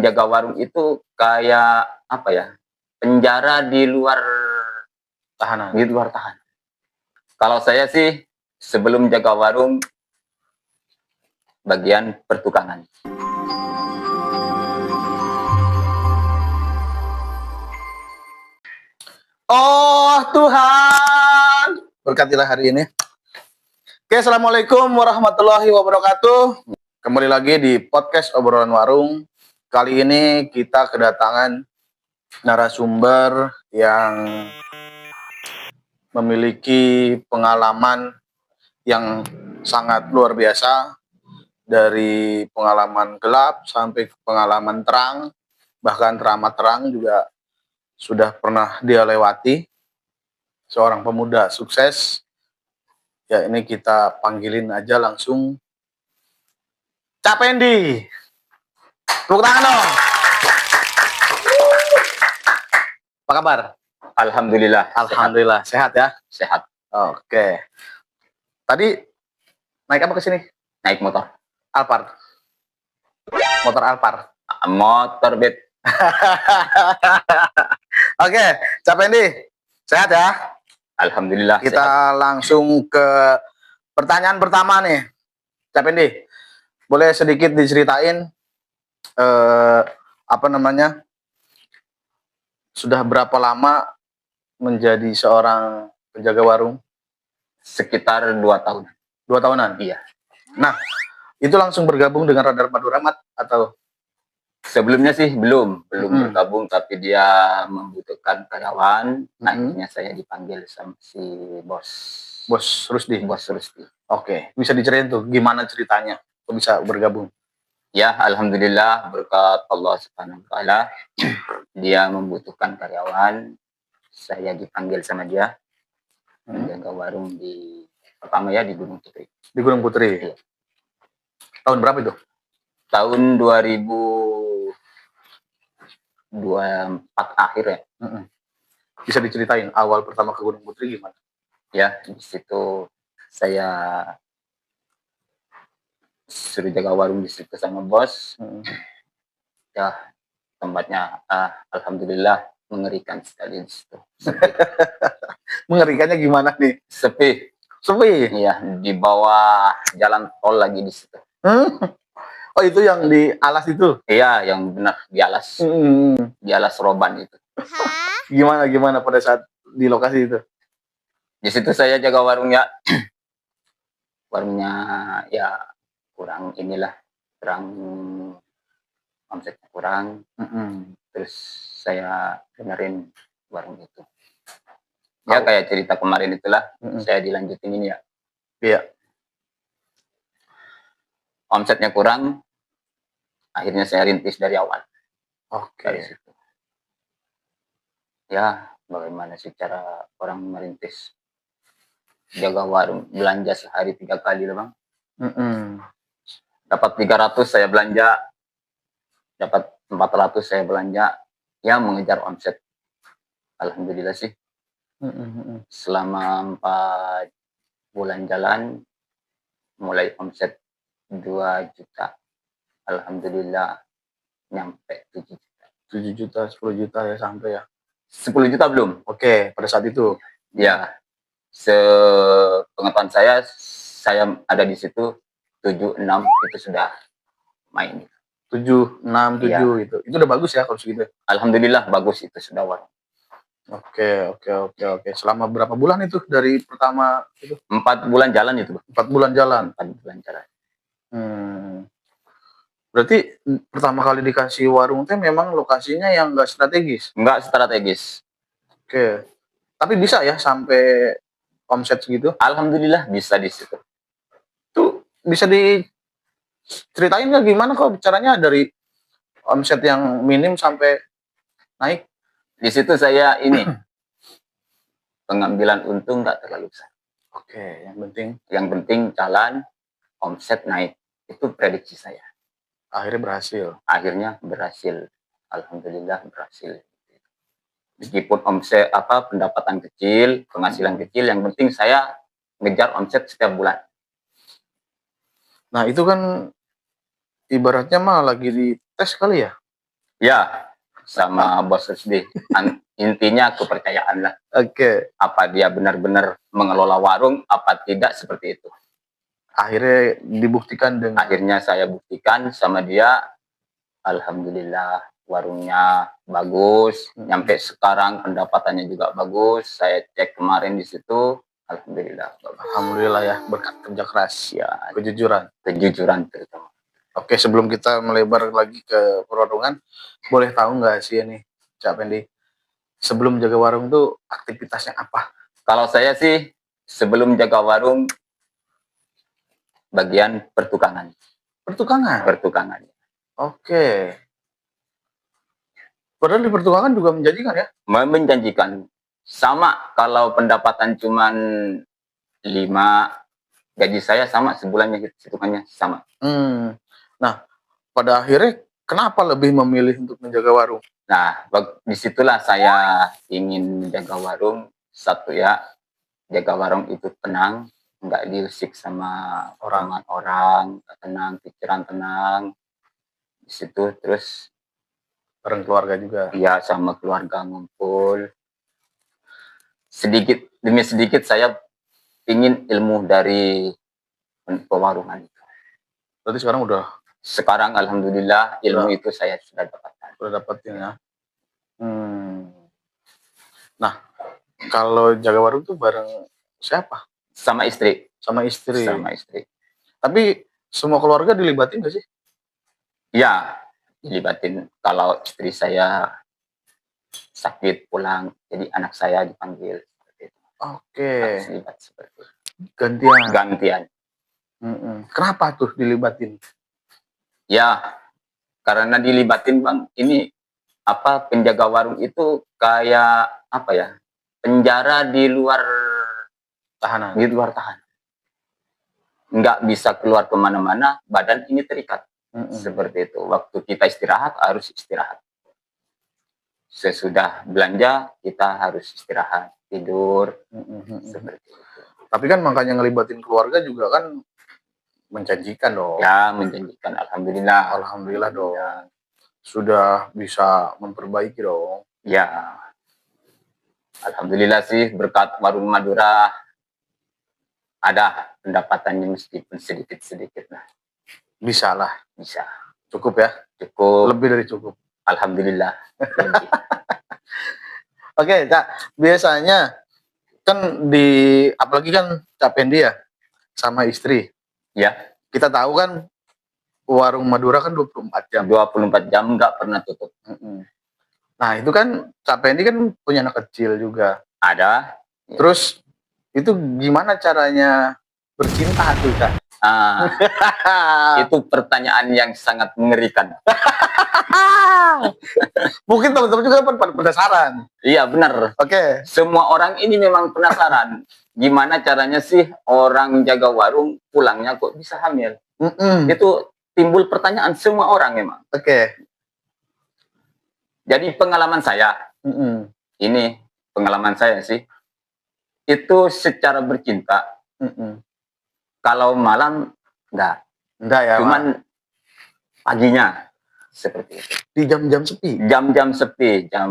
menjaga warung itu kayak apa ya? Penjara di luar Tahanan. tahanan. Kalau saya sih sebelum jaga warung bagian pertukangan. Oh Tuhan, berkatilah hari ini. Oke, assalamualaikum warahmatullahi wabarakatuh. Kembali lagi di podcast obrolan warung. Kali ini kita kedatangan narasumber yang memiliki pengalaman yang sangat luar biasa, dari pengalaman gelap sampai pengalaman terang, bahkan teramat terang juga sudah pernah dia lewati. Seorang pemuda sukses. Ya, ini kita panggilin aja langsung Cak Pendi. Tepuk tangan dong. Apa kabar? Alhamdulillah. Alhamdulillah, sehat ya? Sehat. Oke. Tadi naik apa ke sini? Naik motor. Alphard. Motor Alphard. Motor bed. Oke, Cak Pendi, sehat ya? Alhamdulillah. Kita sehat. langsung ke pertanyaan pertama nih. Cak Pendi, boleh sedikit diceritain sudah berapa lama menjadi seorang penjaga warung? Sekitar 2 tahun. 2 tahunan? Iya. Nah, itu langsung bergabung dengan Radar Madu Rahmat atau? Sebelumnya sih belum bergabung, tapi dia membutuhkan karyawan. Akhirnya saya dipanggil sama si Bos Rusdi. Oke, bisa diceritain tuh gimana ceritanya kok bisa bergabung? Ya, alhamdulillah berkat Allah Subhanahu wa taala. Dia membutuhkan karyawan. Saya dipanggil sama dia menjaga warung pertama ya di Gunung Putri. Di Gunung Putri. Iya. Tahun berapa itu? Tahun 2024 akhir ya. Bisa diceritain awal pertama ke Gunung Putri gimana? Ya, di situ saya suruh jaga warung di situ sama bos. Ya, tempatnya alhamdulillah mengerikan sekali di situ. Mengerikannya gimana nih? Sepi. Iya, di bawah jalan tol lagi di situ. Oh, itu yang di alas itu? Iya, yang benar di alas. Di alas roban itu. Gimana pada saat di lokasi itu? Di situ saya jaga warungnya. Warungnya ya kurang omsetnya kurang. Terus saya benerin warung itu. Ya kayak cerita kemarin itulah, saya dilanjutin ini ya. Iya. Omsetnya kurang, akhirnya saya rintis dari awal. Oke. Dari situ. Ya, bagaimana sih cara orang merintis? Jaga warung, belanja sehari 3 kali lah bang. Dapat 300 saya belanja, dapat 400 saya belanja, ya mengejar omset. Alhamdulillah sih. Selama 4 bulan jalan, mulai omset 2 juta. Alhamdulillah nyampe 7 juta. 7 juta, 10 juta ya sampai ya? 10 juta belum. Oke, pada saat itu? Ya, sepengetahuan saya ada di situ 7, 6 itu sudah main. 7, 6, 7 ya. Gitu. Itu udah bagus ya kalau segitu? Alhamdulillah bagus itu sudah warung. Oke. Selama berapa bulan itu dari pertama itu? 4 bulan jalan itu. 4 bulan jalan? 4 bulan jalan. Berarti pertama kali dikasih warung teh memang lokasinya yang nggak strategis? Nggak strategis. Oke. Tapi bisa ya sampai omset segitu? Alhamdulillah bisa di situ. Tuh bisa diceritain nggak gimana kok caranya dari omset yang minim sampai naik? Di situ saya pengambilan untung nggak terlalu besar. Oke, yang penting jalan, omset naik. Itu prediksi saya. Akhirnya berhasil. Alhamdulillah berhasil. Meskipun omset pendapatan kecil, penghasilan kecil, yang penting saya ngejar omset setiap bulan. Nah, itu kan ibaratnya mah lagi di tes kali ya? Ya, sama bos SD. Intinya kepercayaan lah. Oke. Apa dia benar-benar mengelola warung, apa tidak, seperti itu. Akhirnya dibuktikan dengan Akhirnya saya buktikan sama dia, alhamdulillah warungnya bagus. Nyampe sekarang pendapatannya juga bagus. Saya cek kemarin di situ, alhamdulillah bagus. alhamdulillah ya, berkat kerja keras, Ya, kejujuran. terutama. Oke, sebelum kita melebar lagi ke perwarungan, boleh tahu nggak sih ini, Cak Pendi, sebelum jaga warung tuh aktivitasnya apa? Kalau saya sih sebelum jaga warung bagian pertukangan. Pertukangan. Oke. Padahal di pertukangan juga menjanjikan ya? Menjanjikan. Sama kalau pendapatan cuman 5, gaji saya sama sebulannya hitungannya sama. Nah, pada akhirnya kenapa lebih memilih untuk menjaga warung? Nah, disitulah saya ingin menjaga warung. Satu ya, jaga warung itu tenang, nggak diusik sama orang, tenang, pikiran tenang. Di situ terus Bareng keluarga juga. ya sama keluarga ngumpul. Sedikit demi sedikit saya ingin ilmu dari pewarungan itu. Berarti sekarang alhamdulillah ilmu itu saya sudah dapatkan. Sudah dapatin ya. Nah, kalau jaga warung tuh bareng siapa? Sama istri. Sama istri. Sama istri. Tapi semua keluarga dilibatin nggak sih? Ya, dilibatin. Kalau istri saya sakit pulang, jadi anak saya dipanggil. Oke. Harus dilibat seperti itu. Gantian. Kenapa tuh dilibatin? Ya, karena dilibatin Bang, ini apa, penjaga warung itu kayak apa ya, penjara di luar tahanan. Nggak bisa keluar kemana-mana, badan ini terikat. Seperti itu. Waktu kita istirahat harus istirahat. Sesudah belanja kita harus istirahat, tidur. Seperti itu. Tapi kan makanya ngelibatin keluarga juga kan menjanjikan dong. Ya, menjanjikan. Alhamdulillah. Alhamdulillah dong. Sudah bisa memperbaiki dong. Ya. Alhamdulillah sih, berkat warung Madura ada pendapatannya meskipun sedikit-sedikit lah. Bisa lah. Bisa. Cukup ya? Cukup. Lebih dari cukup. Alhamdulillah. Oke, Cak. Biasanya kan apalagi kan Cak Pendi ya, sama istri. Ya. Kita tahu kan warung Madura kan 24 jam. 24 jam nggak pernah tutup. Nah, itu kan Cak Pendi kan punya anak kecil juga. Ada. Terus itu gimana caranya bercinta tuh, Kak? Itu pertanyaan yang sangat mengerikan. Mungkin teman-teman juga pada penasaran. Iya, benar. Oke. Semua orang ini memang penasaran. Gimana caranya sih orang jaga warung pulangnya kok bisa hamil? Itu timbul pertanyaan semua orang memang. Oke. Jadi pengalaman saya, ini pengalaman saya sih, itu secara bercinta, kalau malam enggak ya, cuman paginya seperti itu. Di jam-jam sepi? Jam-jam sepi, jam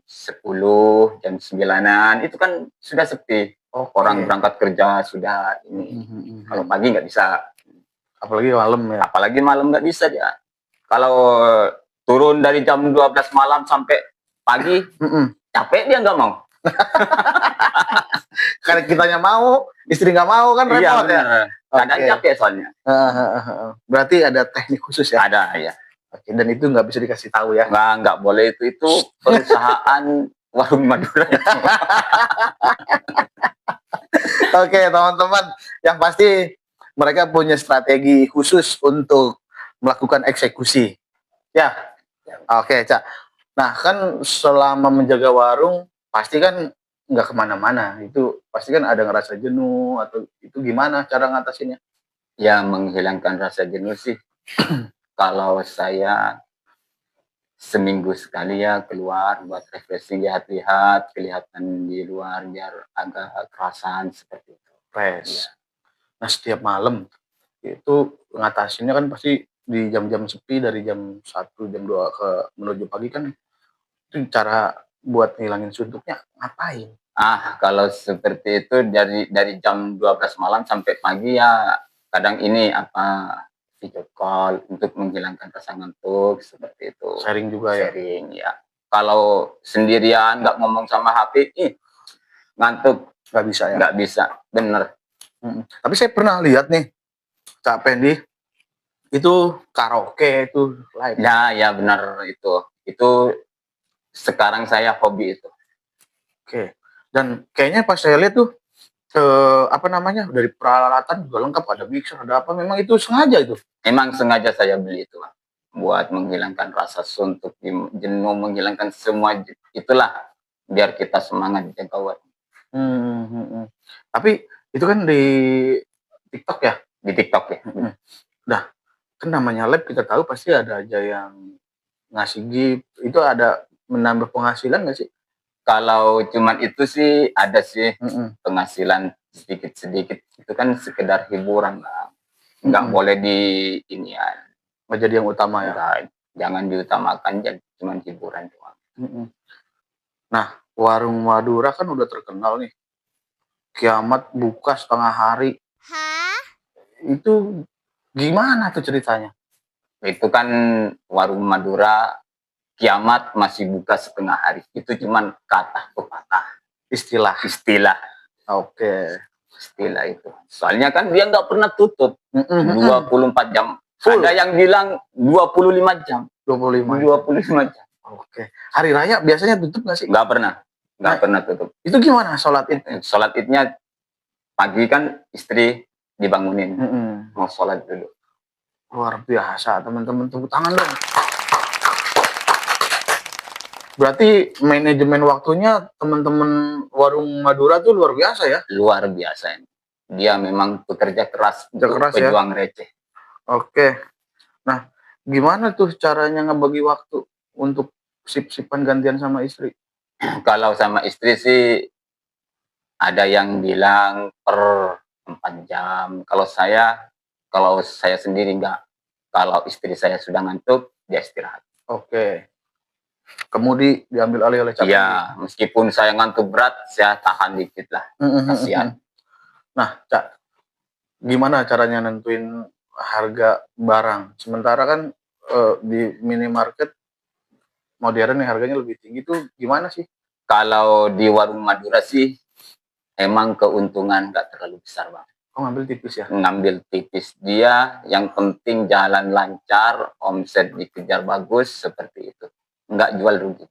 10, jam 9-an, itu kan sudah sepi. Orang berangkat kerja sudah ini. Kalau pagi nggak bisa. Apalagi malam ya? Apalagi malam nggak bisa dia. Kalau turun dari jam 12 malam sampai pagi, capek dia nggak mau. Karena kitanya mau, istri nggak mau kan repot ya? Kadang capek soalnya. Berarti ada teknik khusus ya? Ada, ya. Oke, dan itu nggak bisa dikasih tahu ya? Nggak boleh, itu perusahaan warung Madura. Oke, teman-teman, yang pasti mereka punya strategi khusus untuk melakukan eksekusi. Ya, oke, Cak. Nah, kan selama menjaga warung, pasti kan nggak kemana-mana. Itu pasti kan ada ngerasa jenuh, atau itu gimana cara ngatasinnya? Ya, menghilangkan rasa jenuh sih. Kalau saya seminggu sekali ya keluar buat refreshing, lihat-lihat, kelihatan di luar biar agak kerasan seperti itu. Fresh. Ya. Nah, setiap malam itu ngatasinnya kan pasti di jam-jam sepi dari jam 1, jam 2 menuju pagi kan itu cara buat ngilangin suntuknya ngapain? Kalau seperti itu dari jam 12 malam sampai pagi ya kadang ini video call untuk menghilangkan rasa ngantuk seperti itu. Sharing juga ya? Sharing ya. Kalau sendirian nggak ngomong sama HP, ngantuk Nggak bisa ya? nggak bisa, bener. Tapi saya pernah lihat nih, Kak Pendi, itu karaoke itu live. Ya benar itu. Itu sekarang saya hobi itu. Oke. Dan kayaknya pas saya lihat tuh apa namanya, dari peralatan juga lengkap, ada mixer, ada apa, memang itu sengaja itu? Emang sengaja saya beli itu, Bang. Buat menghilangkan rasa suntuk, jenuh, menghilangkan semua itulah biar kita semangat di kawan. Tapi itu kan di TikTok ya? Di TikTok ya. Nah, kan namanya lab kita tahu pasti ada aja yang ngasih gift, itu ada menambah penghasilan nggak sih? Kalau cuman itu sih ada sih penghasilan sedikit-sedikit, itu kan sekedar hiburan, Bang. Nggak boleh di ini ya. Nggak jadi yang utama ya? Nggak, jangan diutamakan, jadi cuman hiburan doang. Nah, warung Madura kan udah terkenal nih. Kiamat buka setengah hari. Itu gimana tuh ceritanya? Itu kan warung Madura, kiamat masih buka setengah hari. Itu cuman kata pepatah. Istilah. Oke. Istilah itu. Soalnya kan dia nggak pernah tutup 24 jam. Full. Ada yang bilang 25 jam. 25 jam. Oke. Hari raya biasanya tutup nggak sih? Nggak pernah tutup. Itu gimana sholat Id? Sholat Idnya pagi kan istri dibangunin. Mau sholat dulu. Luar biasa, teman-teman, tepuk tangan dong. Berarti manajemen waktunya teman-teman warung Madura tuh luar biasa ya? Luar biasa. Dia memang pekerja keras, pejuang receh. Oke. Nah, gimana tuh caranya ngebagi waktu untuk sip-sipan gantian sama istri? Kalau sama istri sih ada yang bilang per 4 jam. Kalau saya sendiri enggak. Kalau istri saya sudah ngantuk, dia istirahat. Oke. Kemudian diambil alih oleh capek. Iya, meskipun saya ngantuk berat, saya tahan dikit lah. Kasihan. Nah, Cak, gimana caranya nentuin harga barang? Sementara kan di minimarket modern nih harganya lebih tinggi tuh gimana sih? Kalau di warung Madura sih emang keuntungan nggak terlalu besar, Bang. Oh, ngambil tipis ya? Ngambil tipis. Dia yang penting jalan lancar, omset dikejar bagus, seperti itu. Nggak jual rugi.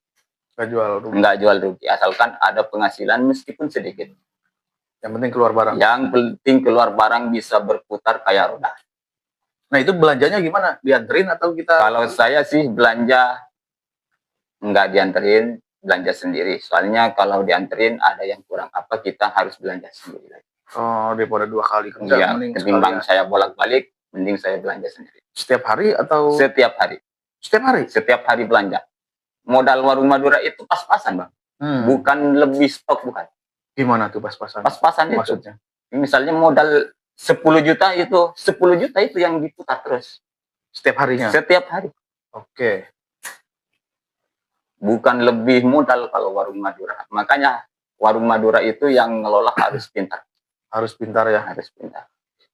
Nggak jual rugi, asalkan ada penghasilan meskipun sedikit. Yang penting keluar barang? Yang penting keluar barang bisa berputar kayak roda. Nah, itu belanjanya gimana? Dianterin atau kita? Kalau saya sih belanja nggak dianterin, belanja sendiri. Soalnya kalau dianterin ada yang kurang apa, kita harus belanja sendiri lagi. Oh, daripada 2 kali kerja. Iya, ketimbang saya bolak-balik, mending saya belanja sendiri. Setiap hari atau? Setiap hari. Setiap hari? Setiap hari belanja. Modal warung Madura itu pas-pasan, Bang. Bukan lebih stok, bukan. Gimana tuh pas-pasan? Pas-pasan itu. Maksudnya? Misalnya modal 10 juta itu, 10 juta itu yang diputar terus. Setiap harinya? Setiap hari. Oke. Bukan lebih modal kalau warung Madura. Makanya warung Madura itu yang ngelola harus pintar. Harus pintar ya? Harus pintar.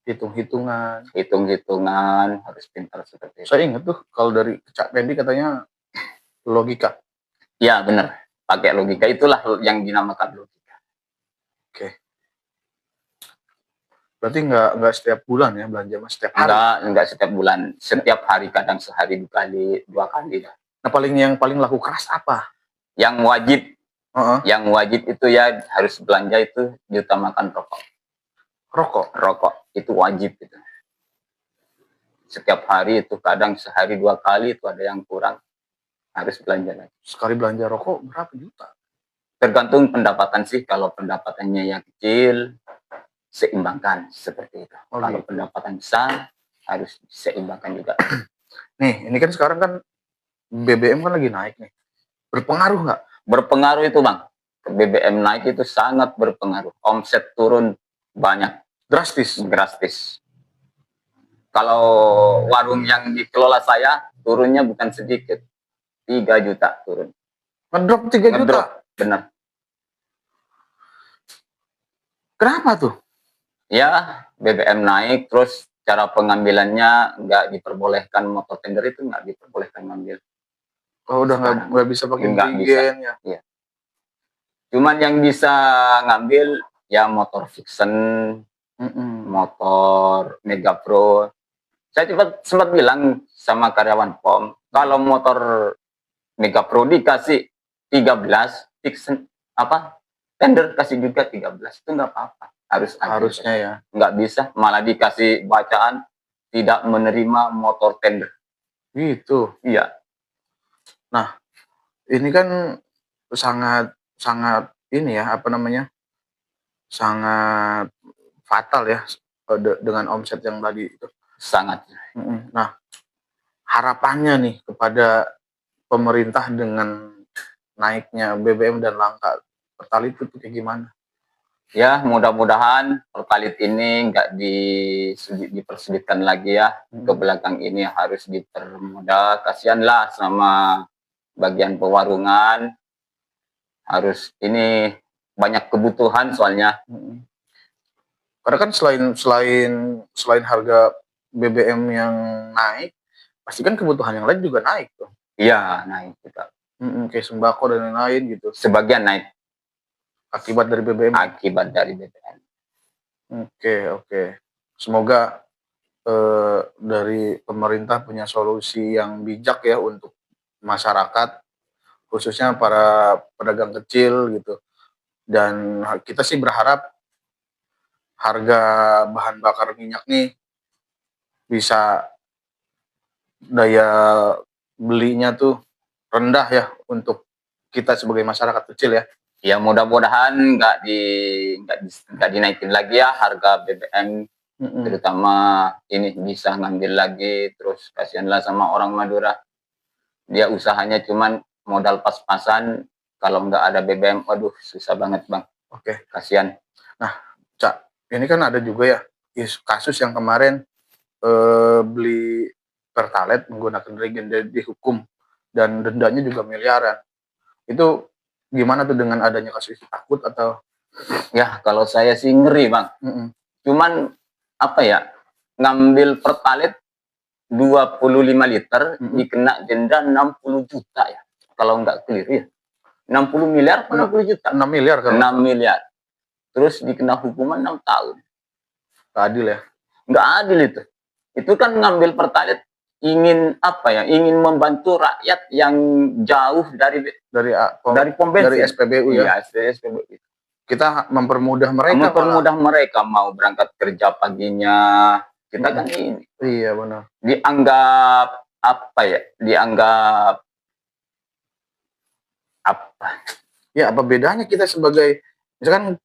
Hitung-hitungan. Hitung-hitungan, harus pintar seperti itu. Saya ingat tuh, kalau dari Cak Pendi katanya logika. Ya, benar. Pakai logika, itulah yang dinamakan logika. Oke. Berarti nggak setiap bulan ya belanja, mas? Setiap hari? Enggak setiap bulan. Setiap hari, kadang sehari 2 kali, 2 kali. Nah, yang paling laku keras apa? Yang wajib. Yang wajib itu ya harus belanja itu diutamakan rokok. Rokok itu wajib itu. Setiap hari itu kadang sehari 2 kali itu ada yang kurang, harus belanja lagi. Sekali belanja rokok berapa juta? Tergantung pendapatan sih. Kalau pendapatannya yang kecil, seimbangkan seperti itu. Kalau pendapatan besar, harus seimbangkan juga. Nih, ini kan sekarang kan BBM kan lagi naik nih. Berpengaruh nggak? Berpengaruh itu, Bang. BBM naik itu sangat berpengaruh. Omset turun banyak. Drastis. Kalau warung yang dikelola saya turunnya bukan sedikit, 3 juta turun. Ngedrop 3 juta. Ngedrop, bener. Kenapa tuh? Ya, BBM naik, terus cara pengambilannya nggak diperbolehkan, motor tender itu nggak diperbolehkan ngambil. Oh, udah Sekarang. nggak bisa pakai Nggak bisa. brigen ya. Iya. Cuman yang bisa ngambil ya motor Vixen, motor Mega Pro. Saya sempat bilang sama karyawan POM, kalau motor Mega Pro dikasih 13, Vixen apa tender kasih juga 13, itu nggak apa-apa. Harusnya ya. Nggak bisa, malah dikasih bacaan tidak menerima motor tender. Gitu. Iya. Nah, ini kan sangat ini ya, apa namanya, sangat fatal ya dengan omset yang tadi itu. Sangat. Nah, harapannya nih kepada pemerintah dengan naiknya BBM dan langka Pertalite itu kayak gimana? Ya, mudah-mudahan Pertalite ini nggak dipersulitkan lagi ya. Ke belakang ini harus dipermudah. Kasihanlah sama bagian pewarungan. Harus ini banyak kebutuhan soalnya. Karena kan selain harga BBM yang naik, pasti kan kebutuhan yang lain juga naik tuh. Iya, naik juga. Kayak sembako dan lain-lain gitu. Sebagian naik. Akibat dari BBM. Akibat dari BBM. Oke. Semoga dari pemerintah punya solusi yang bijak ya untuk masyarakat, khususnya para pedagang kecil gitu. Dan kita sih berharap harga bahan bakar minyak nih bisa daya belinya tuh rendah ya untuk kita sebagai masyarakat kecil ya. Ya mudah-mudahan nggak dinaikin lagi ya harga BBM, terutama ini bisa ngambil lagi. Terus kasihanlah sama orang Madura, dia usahanya cuman modal pas-pasan, kalau nggak ada BBM, waduh susah banget bang. Oke. Kasihan. Nah, Cak, ini kan ada juga ya kasus yang kemarin beli Pertalite menggunakan regen dihukum dan dendanya juga miliaran. Itu gimana tuh dengan adanya kasus itu, takut atau? Ya kalau saya sih ngeri bang. Cuman apa ya, ngambil Pertalite 25 liter dikena denda 60 juta ya, kalau nggak clear ya. 60 miliar 60 juta. 6 miliar kan? 6 miliar. Terus dikena hukuman 6 tahun. Nggak adil ya? Nggak adil itu. Itu kan ngambil Pertalite ingin apa ya? Ingin membantu rakyat yang jauh dari pom bensin. Dari SPBU ya? Iya, SPBU. Kita mempermudah mereka. Mempermudah mereka mau berangkat kerja paginya. Kita kan ini. Iya benar. Dianggap apa ya? Dianggap apa? Ya apa bedanya kita sebagai, misalkan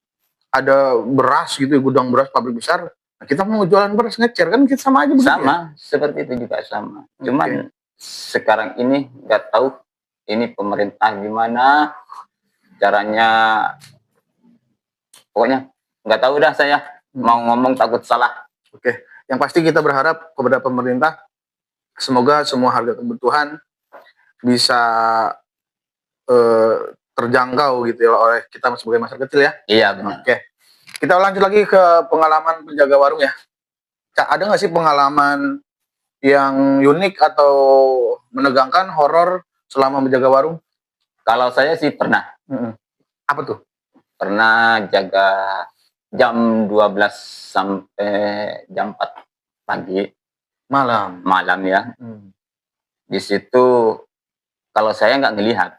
ada beras gitu, gudang beras pabrik besar, nah kita mau jualan beras ngecer kan kita sama aja begitu. Sama, seperti itu juga sama. Cuman sekarang ini nggak tahu ini pemerintah gimana caranya. Pokoknya nggak tahu dah saya mau ngomong takut salah. Oke, yang pasti kita berharap kepada pemerintah semoga semua harga kebutuhan bisa terjangkau gitu ya oleh kita sebagai masyarakat kecil ya. Iya benar. Oke, kita lanjut lagi ke pengalaman penjaga warung ya. Ada nggak sih pengalaman yang unik atau menegangkan, horor selama menjaga warung? Kalau saya sih pernah. Apa tuh? Pernah jaga jam 12 sampai jam 4 pagi. Malam ya. Di situ kalau saya nggak ngelihat.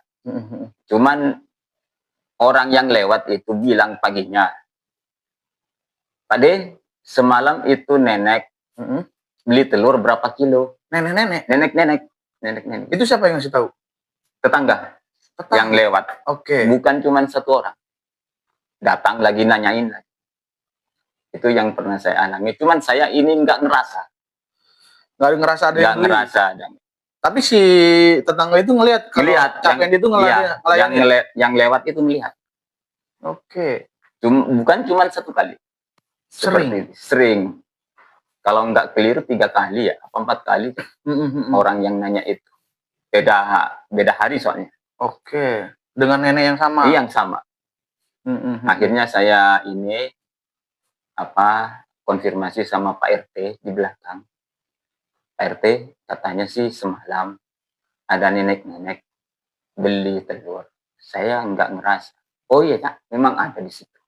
Cuman orang yang lewat itu bilang paginya, Pade, semalam itu nenek beli telur berapa kilo? Nenek. Itu siapa yang ngasih tahu? Tetangga yang lewat. Oke. Bukan cuma satu orang. Datang lagi nanyain lagi. Itu yang pernah saya alami. Cuman saya ini nggak ngerasa. Nggak ngerasa ada yang beli? Nggak ngerasa ada. Tapi si tetangga itu ngelihat. Yang lewat itu melihat. Oke. Bukan cuma satu kali. Sering. kalau nggak keliru 3 kali ya, apa 4 kali orang yang nanya itu. Beda hari soalnya. Oke, dengan nenek yang sama. Yang sama. Akhirnya saya ini konfirmasi sama Pak RT di belakang. Pak RT katanya sih semalam ada nenek-nenek beli telur. Saya nggak ngerasa. Oh iya, Kak, memang ada di situ.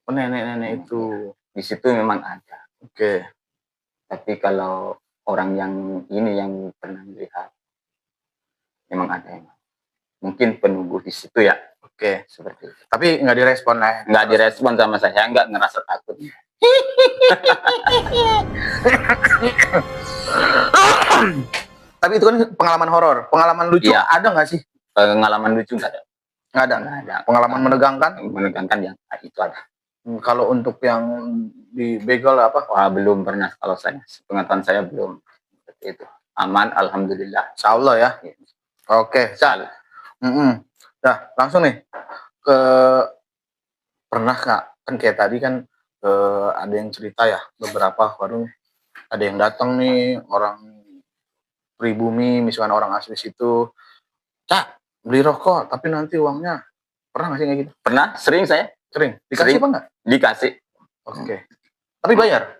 Oh, nenek-nenek itu. Di situ memang ada. Oke. Tapi kalau orang yang ini yang pernah melihat, memang ada yang mungkin penunggu di situ ya. Oke, seperti itu. Tapi nggak direspon lah. Nggak direspon sama saya, nggak ngerasa takut. Tapi itu kan pengalaman horor. Pengalaman lucu Iya. ada nggak sih? Pengalaman lucu nggak ada. Nggak ada. Nggak ada. Pengalaman menegangkan? Menegangkan yang itu ada. Kalau untuk yang dibegal apa? Wah, belum pernah kalau saya. Pengetahuan saya belum. Seperti itu. Aman, alhamdulillah. Insya Allah ya. Oke, Cak. Nah, langsung nih ke pernah Kak, kan kayak tadi kan ada yang cerita ya, beberapa warung ada yang datang nih orang pribumi, misalkan orang asli situ, Cak, beli rokok tapi nanti uangnya, pernah nggak sih kayak gitu? Pernah, sering saya. Sering? Dikasih Sering. apa enggak? Dikasih. Oke. Tapi bayar?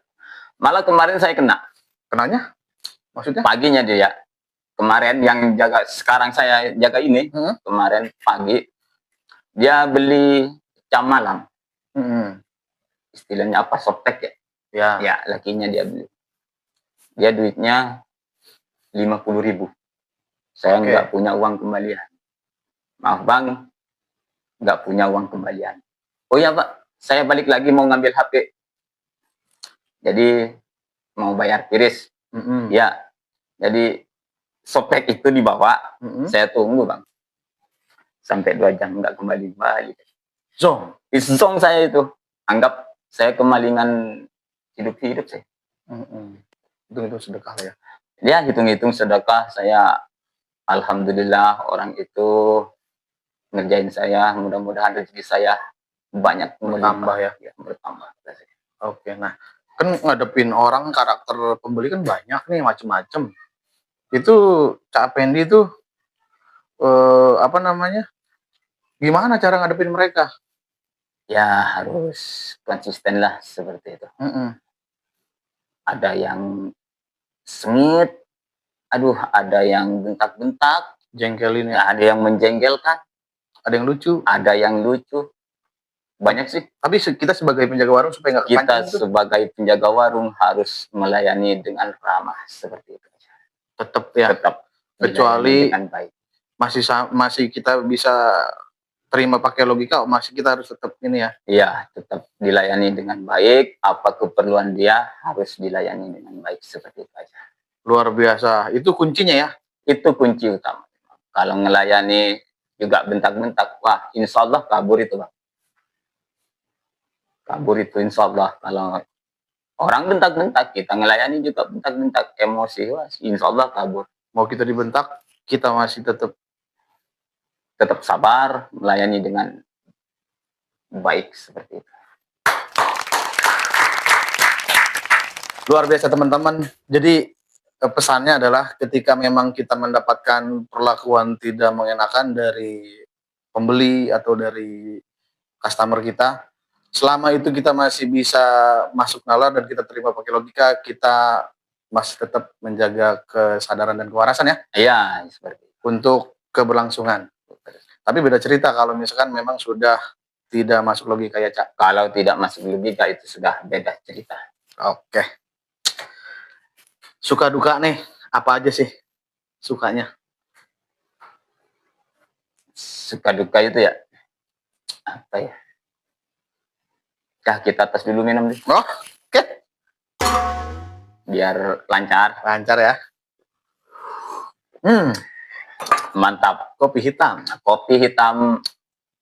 Malah kemarin saya kena. Kenanya? Maksudnya? Paginya dia. Kemarin yang jaga, sekarang saya jaga ini, kemarin pagi, dia beli jam malam. Istilahnya apa, softtek ya? Ya. Ya, lakinya dia beli. Dia duitnya 50.000. Saya nggak punya uang kembalian. Maaf bang, nggak punya uang kembalian. Oh iya Pak, saya balik lagi mau ngambil HP. Jadi mau bayar kiris. Ya, jadi softtek itu dibawa. Saya tunggu bang. Sampai 2 jam nggak kembali. Zong saya itu. Anggap saya kemalingan hidup saya. Itu sedekah ya. Ya, hitung-hitung sedekah. Saya alhamdulillah orang itu ngerjain saya. Mudah-mudahan rezeki saya banyak bertambah ya. Bertambah. Oke, nah kan ngadepin orang karakter pembeli kan banyak nih macem-macem. Itu Cak Pendi tuh apa namanya? Gimana cara ngadepin mereka? Ya harus konsisten lah seperti itu. Ada yang sengit, ada yang bentak-bentak, jengkelin ya. Ada yang menjengkelkan, ada yang lucu, banyak sih. Tapi kita sebagai penjaga warung supaya nggak kepancing. Kita sebagai penjaga warung harus melayani dengan ramah seperti itu. Tetap ya. Kecuali dengan baik. Masih kita bisa terima pakai logika, masih kita harus tetap ini ya. Iya, tetap dilayani dengan baik. Apa keperluan dia harus dilayani dengan baik seperti itu aja. Luar biasa. Itu kuncinya ya. Itu kunci utama. Kalau ngelayani juga bentak-bentak, wah insya Allah kabur itu bang. Kabur itu insya Allah. Kalau orang bentak-bentak, kita ngelayani juga bentak-bentak, emosi, wah insya Allah kabur. Mau kita dibentak, kita masih tetap sabar, melayani dengan baik seperti itu. Luar biasa teman-teman. Jadi pesannya adalah ketika memang kita mendapatkan perlakuan tidak mengenakan dari pembeli atau dari customer kita, selama itu kita masih bisa masuk nalar dan kita terima pakai logika, kita masih tetap menjaga kesadaran dan kewarasan ya. Iya, seperti itu. Untuk keberlangsungan. Tapi beda cerita kalau misalkan memang sudah tidak masuk logika ya Cak. Kalau tidak masuk logika itu sudah beda cerita. Oke. Suka duka nih, apa aja sih sukanya? Suka duka itu ya, apa ya? Kita tes dulu minum nih. Oke. Biar lancar. Lancar ya. Mantap. Kopi hitam. Kopi hitam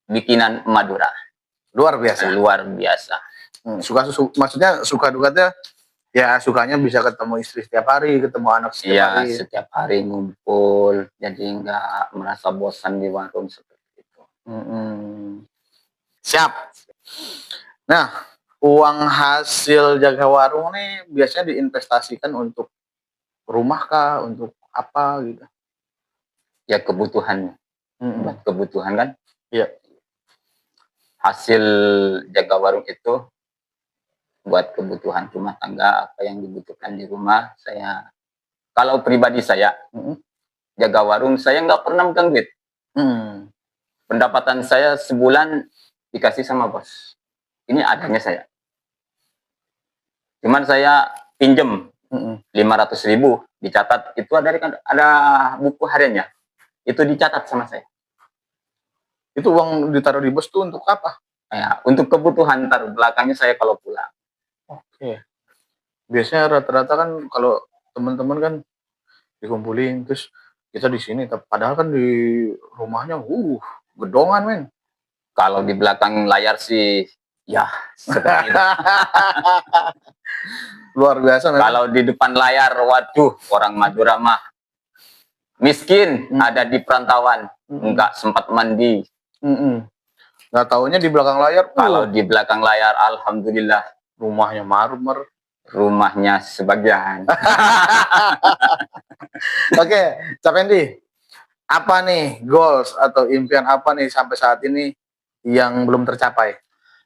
bikinan Madura. Luar biasa. Luar biasa. Maksudnya suka dukanya ya sukanya bisa ketemu istri setiap hari, ketemu anak setiap hari. Iya, setiap hari ngumpul, jadi nggak merasa bosan di warung seperti itu. Siap. Nah, uang hasil jaga warung nih biasanya diinvestasikan untuk rumah kah, untuk apa gitu? Ya kebutuhan, Mhm, buat kebutuhan kan. iya, Hasil jaga warung itu buat kebutuhan rumah tangga, apa yang dibutuhkan di rumah. Kalau pribadi saya, mhm, jaga warung, saya nggak pernah megang duit. mmm, Pendapatan saya sebulan dikasih sama bos. Ini adanya saya. Cuman saya pinjem mhm. 500.000 dicatat, itu ada buku hariannya. Itu dicatat sama saya. Itu uang ditaruh di bos tuh untuk apa? Ya, untuk kebutuhan ntar belakangnya saya kalau pulang. Oke. Biasanya rata-rata kan kalau teman-teman kan dikumpulin, terus kita di sini, padahal kan di rumahnya, gedongan men. Kalau di belakang layar sih, ya seperti itu. Luar biasa memang. Kalau di depan layar, waduh, orang Madura mah miskin, Mhm, ada di perantauan, mhm, nggak sempat mandi. mhm. Nggak taunya di belakang layar, Kalau di belakang layar, alhamdulillah, rumahnya marmer. rumahnya sebagian. Oke, Cak Fendi, apa nih goals atau impian apa nih sampai saat ini yang belum tercapai?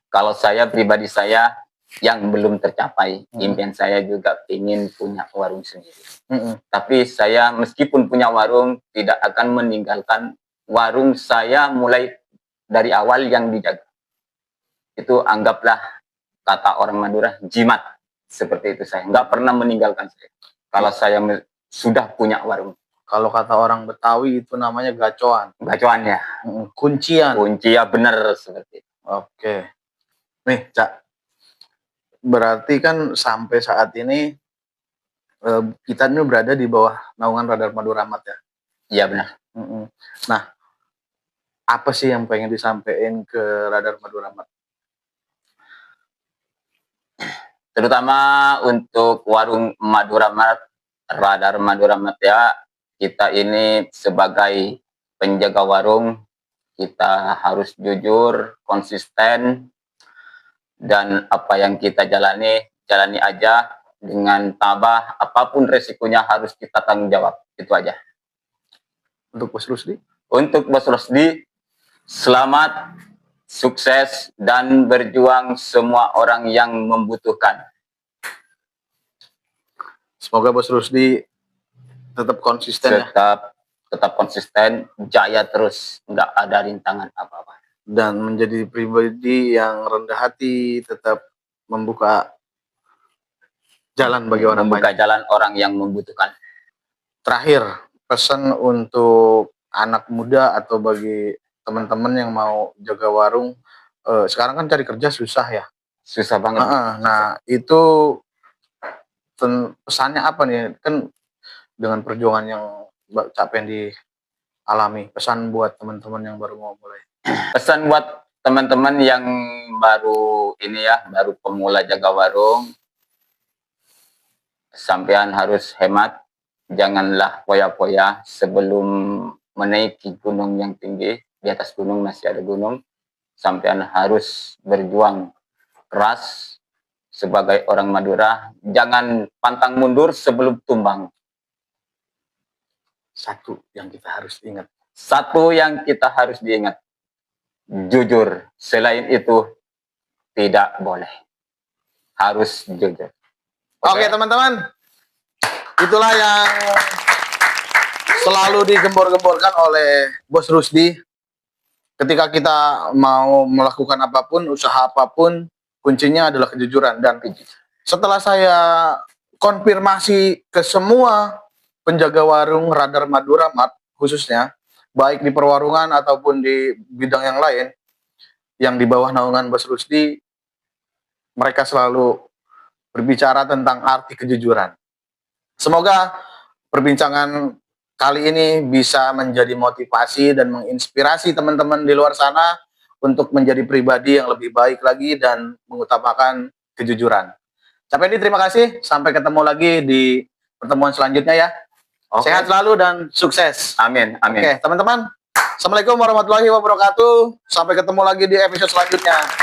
Kalau saya pribadi saya yang belum tercapai, Mhm, impian saya juga ingin punya warung sendiri. mhm, Tapi saya meskipun punya warung, tidak akan meninggalkan warung saya mulai dari awal yang dijaga. Itu anggaplah kata orang Madura, jimat. Seperti itu saya. Nggak pernah meninggalkan saya. Kalau saya sudah punya warung. kalau kata orang Betawi itu namanya gacoan, Bacoan ya. kuncian. Kunci ya benar seperti itu. Oke. Nih, Cak, berarti kan sampai saat ini kita ini berada di bawah naungan Radar Madu Rahmat ya. Iya benar. Mhm. Nah, apa sih yang pengen disampaikan ke Radar Madu Rahmat? Terutama untuk warung Maduramat, Radar Maduramat ya, kita ini sebagai penjaga warung, kita harus jujur, konsisten, dan apa yang kita jalani, jalani aja dengan tabah, apapun resikonya harus kita tanggung jawab. Itu aja. Untuk Bos Rusdi? Untuk Bos Rosdi, selamat, sukses, dan berjuang semua orang yang membutuhkan. Semoga Bos Rusdi tetap konsisten ya. Tetap konsisten, jaya terus, nggak ada rintangan apa-apa. Dan menjadi pribadi yang rendah hati, tetap membuka jalan bagi orang Membuka banyak. jalan orang yang membutuhkan. Terakhir, pesan untuk anak muda atau bagi teman-teman yang mau jaga warung, sekarang kan cari kerja susah ya. Susah banget. Nah, itu pesannya apa nih? Kan dengan perjuangan yang Mbak Cak Pendi alami, pesan buat teman-teman yang baru mau mulai. Pesan buat teman-teman yang baru ini ya, baru pemula jaga warung, sampean harus hemat, janganlah poya-poya sebelum menaiki gunung yang tinggi. Di atas gunung masih ada gunung, sampean harus berjuang keras sebagai orang Madura, jangan pantang mundur sebelum tumbang. Satu yang kita harus ingat. Satu yang kita harus diingat, jujur. Selain itu, tidak boleh. Harus jujur. Oke, teman-teman. Itulah yang selalu digembor-gemborkan oleh Bos Rusdi. Ketika kita mau melakukan apapun, usaha apapun, kuncinya adalah kejujuran. Dan setelah saya konfirmasi ke semua penjaga warung Radar Madu Rahmat khususnya, baik di perwarungan ataupun di bidang yang lain, yang di bawah naungan Bos Rusdi, mereka selalu berbicara tentang arti kejujuran. Semoga perbincangan kali ini bisa menjadi motivasi dan menginspirasi teman-teman di luar sana untuk menjadi pribadi yang lebih baik lagi dan mengutamakan kejujuran. Sampai ini terima kasih. Sampai ketemu lagi di pertemuan selanjutnya ya. Sehat selalu dan sukses. Amin, amin. Oke, teman-teman. Assalamualaikum warahmatullahi wabarakatuh. Sampai ketemu lagi di episode selanjutnya.